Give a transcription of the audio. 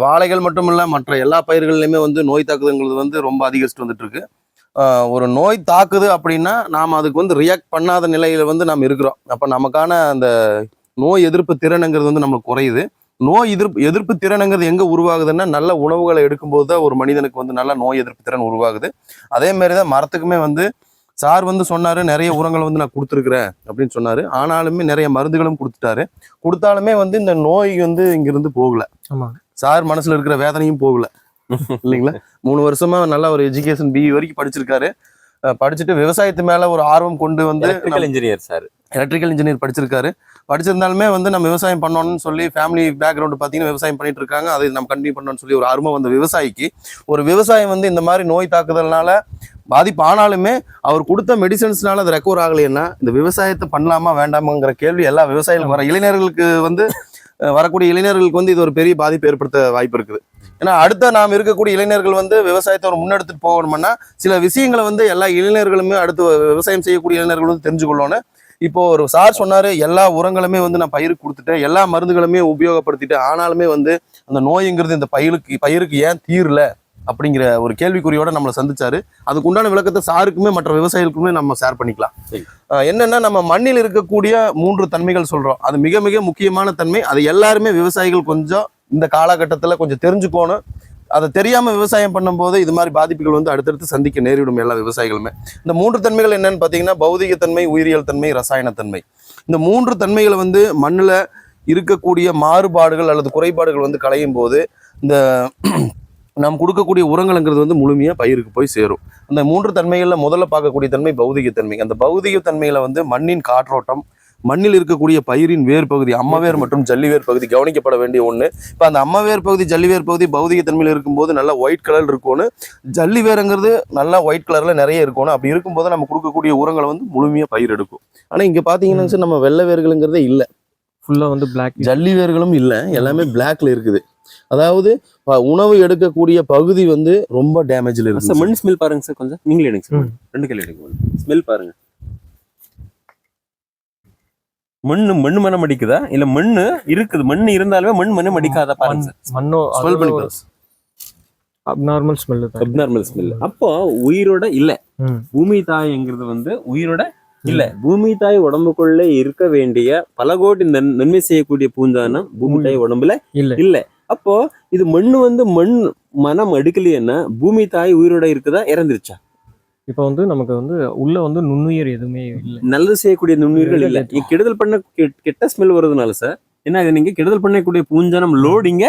வாழைகள் மட்டும் இல்ல, மற்ற எல்லா பயிர்கள்லையுமே வந்து நோய் தாக்குதல்ங்கிறது வந்து ரொம்ப அதிகரிச்சுட்டு வந்துட்டு இருக்கு. ஒரு நோய் தாக்குது அப்படின்னா நாம அதுக்கு வந்து ரியாக்ட் பண்ணாத நிலையில வந்து நம்ம இருக்கிறோம். அப்ப நமக்கான அந்த நோய் எதிர்ப்பு திறனுங்கிறது வந்து நம்மளுக்கு குறையுது. நோய் எதிர்ப்பு திறனுங்கிறது எங்க உருவாகுதுன்னா, நல்ல உணவுகளை எடுக்கும்போது தான் ஒரு மனிதனுக்கு வந்து நல்ல நோய் எதிர்ப்பு திறன் உருவாகுது. அதே மாதிரிதான் மரத்துக்குமே வந்து சார் வந்து சொன்னாரு, நிறைய உரங்களை வந்து நான் கொடுத்துருக்குறேன் அப்படின்னு சொன்னாரு. ஆனாலுமே நிறைய மருந்துகளும் கொடுத்துட்டாரு. கொடுத்தாலுமே வந்து இந்த நோய் வந்து இங்கிருந்து போகல. சார் மனசுல இருக்கிற வேதனையும் போகல இல்லைங்களா? 3 வருஷமா நல்ல ஒரு எஜுகேஷன் பிஇ வரைக்கும் படிச்சிருக்காரு. படிச்சுட்டு விவசாயத்து மேல ஒரு ஆர்வம் கொண்டு வந்து எலக்ட்ரிக்கல் இன்ஜினியர் படிச்சிருக்காரு. படிச்சிருந்தாலுமே வந்து நம்ம விவசாயம் பண்ணணும்னு சொல்லி ஃபேமிலி பேக்ரவுண்ட் பார்த்தீங்கன்னா விவசாயம் பண்ணிட்டு இருக்காங்க. அதை நம்ம கண்டினியூ பண்ணணும்னு சொல்லி ஒரு ஆர்வம் வந்த விவசாயிக்கு ஒரு விவசாயம் வந்து இந்த மாதிரி நோய் தாக்குதல்னால பாதிப்பு ஆனாலுமே அவர் கொடுத்த மெடிசன்ஸ்னால அது ரெக்கவர் ஆகலைன்னா இந்த விவசாயத்தை பண்ணலாமா வேண்டாமாங்கிற கேள்வி எல்லா விவசாயிகளும் வர இளைஞர்களுக்கு வந்து வரக்கூடிய இளைஞர்களுக்கு வந்து இது ஒரு பெரிய பாதிப்பு ஏற்படுத்த வாய்ப்பு இருக்குது. ஏன்னா அடுத்த நாம் இருக்கக்கூடிய இளைஞர்கள் வந்து விவசாயத்தை ஒரு முன்னெடுத்துட்டு போகணும்னா சில விஷயங்களை வந்து எல்லா இளைஞர்களுமே அடுத்து விவசாயம் செய்யக்கூடிய இளைஞர்கள் வந்து தெரிஞ்சுக்கொள்ளணும். இப்போ ஒரு சார் சொன்னாரு, எல்லா உரங்களுமே வந்து நான் பயிருக்கு கொடுத்துட்டேன், எல்லா மருந்துகளுமே உபயோகப்படுத்திட்டேன், ஆனாலுமே வந்து அந்த நோய்ங்கிறது இந்த பயிருக்கு ஏன் தீரல அப்படிங்கிற ஒரு கேள்விக்குறியோட நம்மளை சந்திச்சாரு. அதுக்கு உண்டான விளக்கத்தை சாருக்குமே மற்ற விவசாயிகளுக்குமே நம்ம ஷேர் பண்ணிக்கலாம். என்னன்னா, நம்ம மண்ணில் இருக்கக்கூடிய 3 தன்மைகள் சொல்றோம். அது மிக மிக முக்கியமான தன்மை. அது எல்லாருமே விவசாயிகள் கொஞ்சம் இந்த காலகட்டத்தில் கொஞ்சம் தெரிஞ்சுக்கணும். அதை தெரியாம விவசாயம் பண்ணும்போது இது மாதிரி பாதிப்புகள் வந்து அடுத்தடுத்து சந்திக்க நேரிடும் எல்லா விவசாயிகளுமே. இந்த 3 தன்மைகள் என்னன்னு பார்த்தீங்கன்னா, பௌதிக தன்மை, உயிரியல் தன்மை, ரசாயன தன்மை. இந்த 3 தன்மைகளை வந்து மண்ணில் இருக்கக்கூடிய மாறுபாடுகள் அல்லது குறைபாடுகள் வந்து களையும் போது இந்த நாம் கொடுக்கக்கூடிய உரங்கள்ங்கிறது வந்து முழுமையாக பயிருக்கு போய் சேரும். அந்த 3 தன்மைகளில் முதல்ல பார்க்கக்கூடிய தன்மை பௌதிக தன்மை. அந்த பௌதிக தன்மையில வந்து மண்ணின் காற்றோட்டம், மண்ணில் இருக்கக்கூடிய பயிரின் வேர் பகுதி, அம்மவேர் மற்றும் ஜல்லிவேர் பகுதி கவனிக்கப்பட வேண்டிய ஒன்று. இப்போ அந்த அம்மவேர் பகுதி ஜல்லிவேர் பகுதி பௌதிக தன்மையில் இருக்கும்போது நல்லா ஒயிட் கலர் இருக்கணும். ஜல்லிவேருங்கிறது நல்லா ஒயிட் கலர்ல நிறைய இருக்கணும். அப்படி இருக்கும்போது நம்ம கொடுக்கக்கூடிய உரங்களை வந்து முழுமையாக பயிர் எடுக்கும். ஆனால் இங்கே பார்த்தீங்கன்னா சார், நம்ம வெள்ளை வேர்கள்ங்கிறதே இல்லை, ஃபுல்லாக வந்து பிளாக். ஜல்லி வேர்களும் இல்லை, எல்லாமே பிளாக்ல இருக்குது. அதாவது உணவு எடுக்கக்கூடிய பகுதி வந்து ரொம்ப டேமேஜ்ல இருக்கு. மண் ஸ்மெல் பாருங்க சார், கொஞ்சம் நீங்களே எடுங்க சார், 2 கையில எடுங்க. ஸ்மெல் பாருங்க. மண்ணு மனம் அடிக்குதா இல்ல மண்ணு இருக்குது? மண்ணு இருந்தாலுமே மனம் அடிக்காத பாருங்க சார். மண்ணோ ஸ்மெல் பண்ணி பாருங்க. Abnormal smell. அப்போ உயிரோட இல்ல. பூமி தாய்ங்கிறது வந்து உயிரோட இல்ல. பூமி தாய் உடம்புக்குள்ள இருக்க வேண்டிய பல கோடி நன்மை செய்யக்கூடிய பூஞ்சானம் பூமி தாய் உடம்புல இல்ல. அப்போ இது மண்ணு வந்து மனம் அடிக்கலைன்னா பூமி தாய் உயிரோட இருக்குதா, இறந்துருச்சா? இப்ப வந்து நமக்கு வந்து உள்ள வந்து நுண்ணுயிர் எதுவுமே இல்லை, நல்லது செய்யக்கூடிய நுண்ணுயிர்கள் இல்ல. கெடுதல் பண்ண கெட்ட ஸ்மெல் வருதுனால சார் என்ன ஆகுது, நீங்க கெடுதல் பண்ணக்கூடிய பூஞ்சானம் லோடிங்க